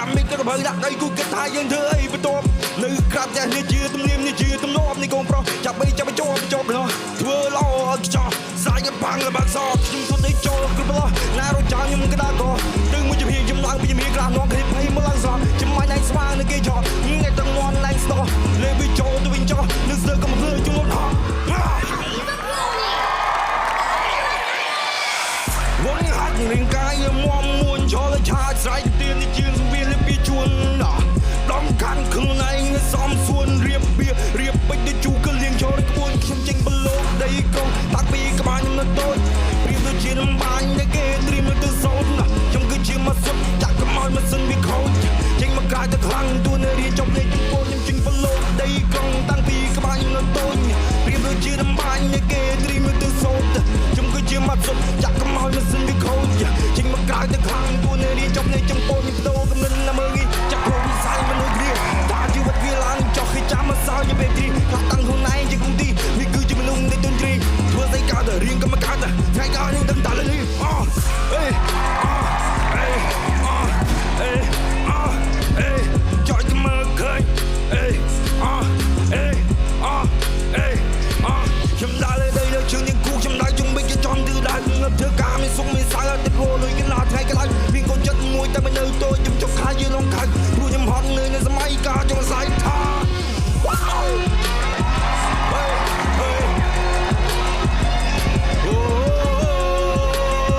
ចាំមិនក៏បើដាក់ដៃគូគិតថាយើងធ្វើអីបន្ទាប់នៅក្រាបចាស់នេះជាទំនៀមនេះជាទំនាប់នេះកូនប្រុសចាប់បីចាប់បញ្ចប់នោះធ្វើល្អឲ្យខ្ចោះសាយបាំងបាក់សខ្ញុំធ្វើទៅចូលគ្រប់លោះណារចាំខ្ញុំក្តារក៏ដឹងមួយជំនាញចំឡើងពីជំនាញក្រាស់នាំគ្នាភ័យមកឡើងសោះចំម៉ាញ់ណៃស្វាងនៅគេចោះថ្ងៃទាំងមន់ណៃស្ទោះលេវិចូលទៅវិញចោះនៅស្ទើកំភ្លើជុំលត់ហោវងហាត់រាងកាយមមមួនចូលឆាស្រ័យទៀននេះជាវាលពីជួនដំខាន់ខ្លួនឯងសំសួនរៀបបៀរៀបពេជ្រទៅជូក៏លៀងចូលក្បួនខ្ញុំចេញបលោកដីកងតាក់ពីក្បាលខ្ញុំនៅតូចព្រៀបទៅជានំបាញ់ដែលគេត្រៀមទៅសោតខ្ញុំគឺជាមកសុទ្ធចាក់កំឲ្យម៉ាស៊ីនវាខូចចេញមកកាយទៅខ្លាំងទួនៅរៀនចប់លេខចំពោះខ្ញុំចេញបលោកដីកងតាំងពីក្បាលខ្ញុំនៅតូចព្រៀបទៅជានំបាញ់ដែលគេត្រៀមទៅសោតខ្ញុំគឺជាមកសុទ្ធចាក់កំឲ្យម៉ាស៊ីនវាខូចចេញមកកាយទៅខ្លាំងទួនៅរៀនចប់លេខចំពោះខ្ញុំបដូរកំណត់ណាមើងចាក់ខ្លួនវិស័យមនុស្សរៀនតាជីវិតវាឡើងចុះគេចាំមកសោយជាពេលទីខ្លះតាំងខ្លួនឯងជាគំទីនេះគឺជាមនុស្សនៃទុនទ្រីធ្វើស្អីកើតទៅរៀងកម្មការទៅថ្ងៃក្រោយនឹងដឹងតាលើនេះចុចមើល